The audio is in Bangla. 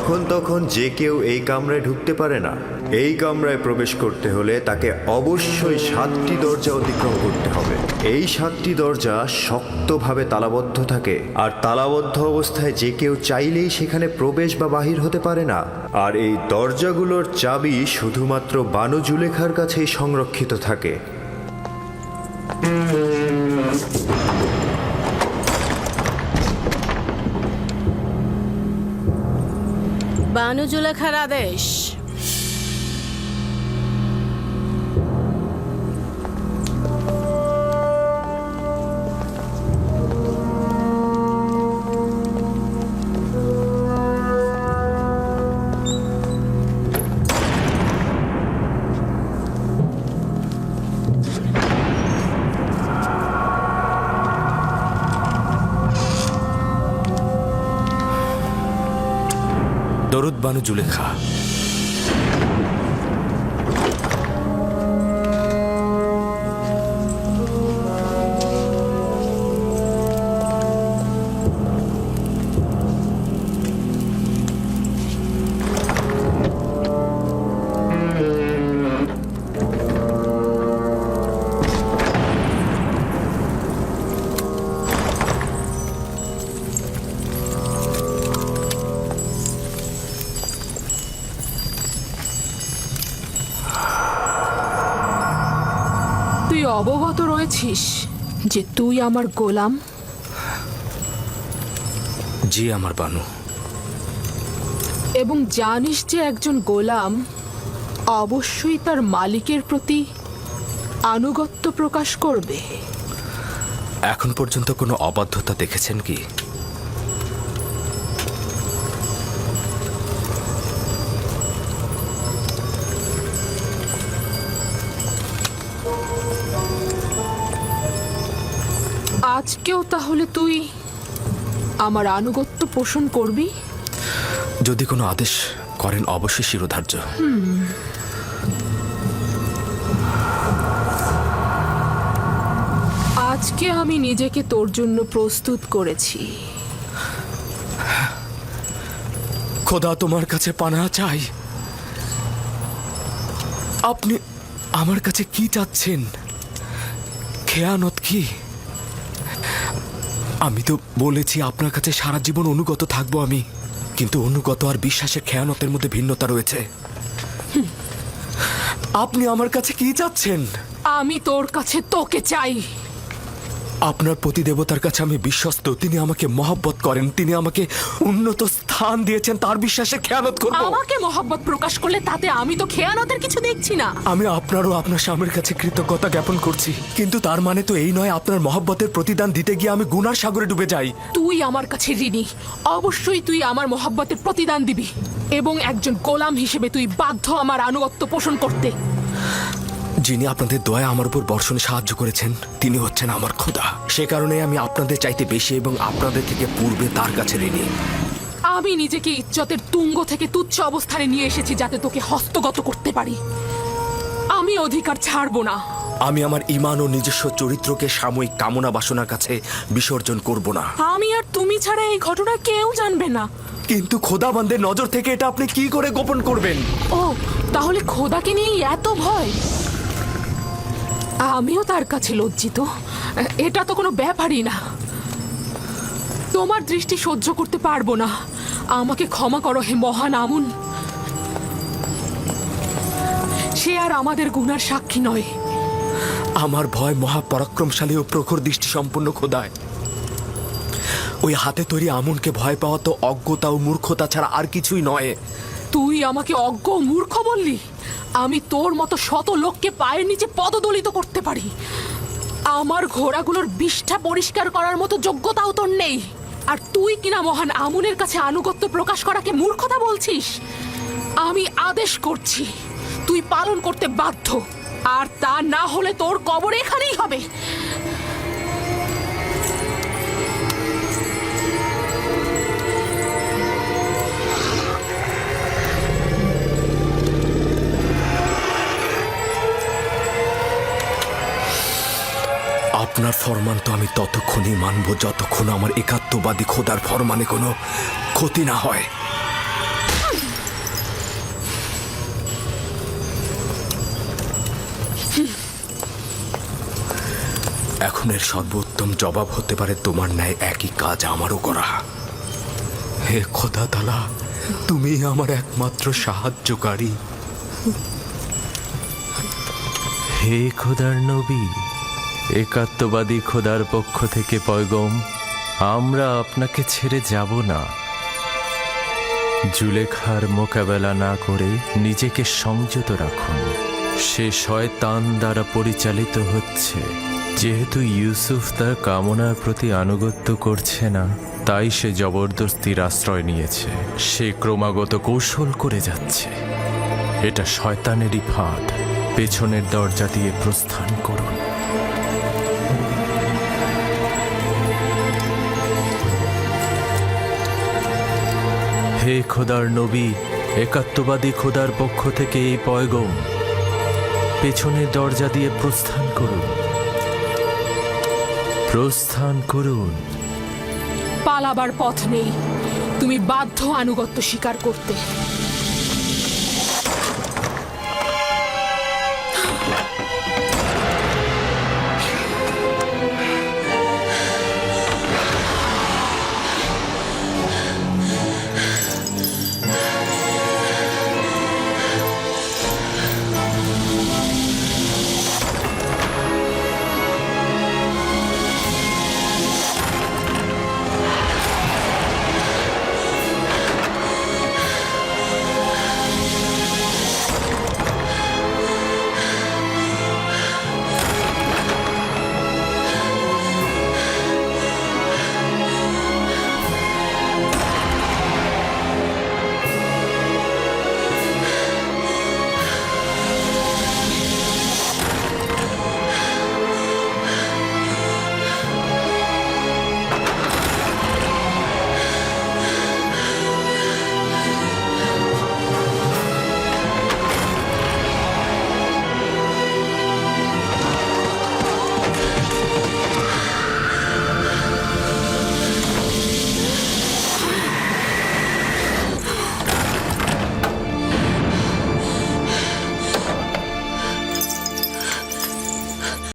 যখন তখন যে কেউ এই কামরায় ঢুকতে পারে না। এই কামরায় প্রবেশ করতে হলে তাকে অবশ্যই 7টি দরজা অতিক্রম করতে হবে। এই 7টি দরজা শক্তভাবে তালাবদ্ধ থাকে, আর তালাবদ্ধ অবস্থায় যে কেউ চাইলেই সেখানে প্রবেশ বা বাহির হতে পারে না। আর এই দরজাগুলোর চাবি শুধুমাত্র বানু জুলেখার কাছেই সংরক্ষিত থাকে। বানু জুলেখার আদেশ। দরুদ বানু জুলেখা। তুই অবগত রয়েছিস যে তুই আমার গোলাম? জি আমার বানু। এবং জানিস যে একজন গোলাম অবশ্যই তার মালিকের প্রতি আনুগত্য প্রকাশ করবে। এখন পর্যন্ত কোনো অবাধ্যতা দেখেছেন কি? আজকেও তাহলে তুই আমার আনুগত্য পোষণ করবি? যদি কোনো আদেশ করেন অবশ্যই শিরোধার্য। আজকে আমি নিজেকে তোর জন্য প্রস্তুত করেছি। খোদা তোমার কাছে পানাহ চাই। আপনি আমার কাছে কি চাচ্ছেন? খেয়ানত কি? আমি তো বলেছি আপনার কাছে সারা জীবন অনুগত থাকবো আমি, কিন্তু অনুগত আর বিশ্বাসের খেয়ানতের মধ্যে ভিন্নতা রয়েছে। আপনি আমার কাছে কি চাচ্ছেন? আমি তোর কাছে তোকে চাই। আপনার প্রতিদেবতার কাছে আমি বিশ্বস্ত। তিনি আমাকে মহব্বত করেন, তিনি আমাকে উন্নত স্থান দিয়েছেন। তার বিশ্বাসে খেয়ানত করব? আমাকে মহব্বত প্রকাশ করলে তাতে আমি তো খেয়ানতের কিছু দেখছি না। আমি আপনারও আপনার স্বামীর কাছে কৃতজ্ঞতা জ্ঞাপন করছি, কিন্তু তার মানে তো এই নয় আপনার মহব্বতের প্রতিদান দিতে গিয়ে আমি গুনার সাগরে ডুবে যাই। তুই আমার কাছে ঋণী। অবশ্যই তুই আমার মহব্বতের প্রতিদান দিবি, এবং একজন গোলাম হিসেবে তুই বাধ্য আমার আনুগত্য পোষণ করতে। যিনি আপনাদের দয়া আমার উপর বর্ষণে সাহায্য করেছেন তিনি হচ্ছেন আমার খোদা। সে কারণে আমি আপনাদের চাইতে বেশি এবং আপনাদের থেকে পূর্বে তার কাছে ঋণী। আমি নিজেকে ইজ্জতের তুঙ্গ থেকে তুচ্ছ অবস্থানে নিয়ে এসেছি যাতে তোকে হস্তগত করতে পারি। আমি অধিকার ছাড়বো না। আমি আমার ঈমান ও নিজস্ব চরিত্রকে সাময়িক কামনা বাসনার কাছে বিসর্জন করব না। আমি আর তুমি ছাড়া এই ঘটনা কেউ জানবে না। কিন্তু খোদাবন্দের নজর থেকে এটা আপনি কি করে গোপন করবেন? ও, তাহলে খোদাকে নিয়ে এত ভয়? আমিও তার কাছে লজ্জিত। এটা তো কোনো ব্যাপারই না। তোমার দৃষ্টি সহ্য করতে পারবো না। আমাকে ক্ষমা করো হে মহান আমুন। সে আর আমাদের গুনার সাক্ষী নয়। আমার ভয় মহাপরাক্রমশালী ও প্রখর দৃষ্টি সম্পন্ন খোদায়। ওই হাতে তৈরি আমুনকে ভয় পাওয়া তো অজ্ঞতা ও মূর্খতা ছাড়া আর কিছুই নয়। তুই আমাকে অজ্ঞ ও মূর্খ বললি? আমি তোর মতো শত লোককে পায়ের নিচে পদদলিত করতে পারি। আমার ঘোড়াগুলোর বিষ্ঠা পরিষ্কার করার মতো যোগ্যতাও তোর নেই, আর তুই কিনা মহান আমুনের কাছে আনুগত্য প্রকাশ করাকে মূর্খতা বলছিস? আমি আদেশ করছি, তুই পালন করতে বাধ্য, আর তা না হলে তোর কবর এখানেই হবে। আপনার ফরমান তো আমি ততক্ষণই মানব যতক্ষণ আমার একাত্মবাদী খোদার ফরমানে কোনো ক্ষতি না হয়। এখন এর সর্বোত্তম জবাব হতে পারে তোমার ন্যায় একই কাজ আমারও করা। হে খোদা তাআলা, তুমি আমার একমাত্র সাহায্যকারী। হে খোদার নবী, একাত্মবাদী খোদার পক্ষ থেকে পয়গম, আমরা আপনাকে ছেড়ে যাব না। জুলেখার মোকাবেলা না করে নিজেকে সংযত রাখুন। সে শয়তান দ্বারা পরিচালিত হচ্ছে। যেহেতু ইউসুফ তার কামনার প্রতি আনুগত্য করছে না, তাই সে জবরদস্তির আশ্রয় নিয়েছে। সে ক্রমাগত কৌশল করে যাচ্ছে। এটা শয়তানেরই ফাঁদ। পেছনের দরজা দিয়ে প্রস্থান করুন। হে খোদার নবী, একাত্মবাদী খোদার পক্ষ থেকে এই পয়গম, পেছনের দরজা দিয়ে প্রস্থান করুন। প্রস্থান করুন। পালাবার পথ নেই, তুমি বাধ্য আনুগত্য স্বীকার করতে।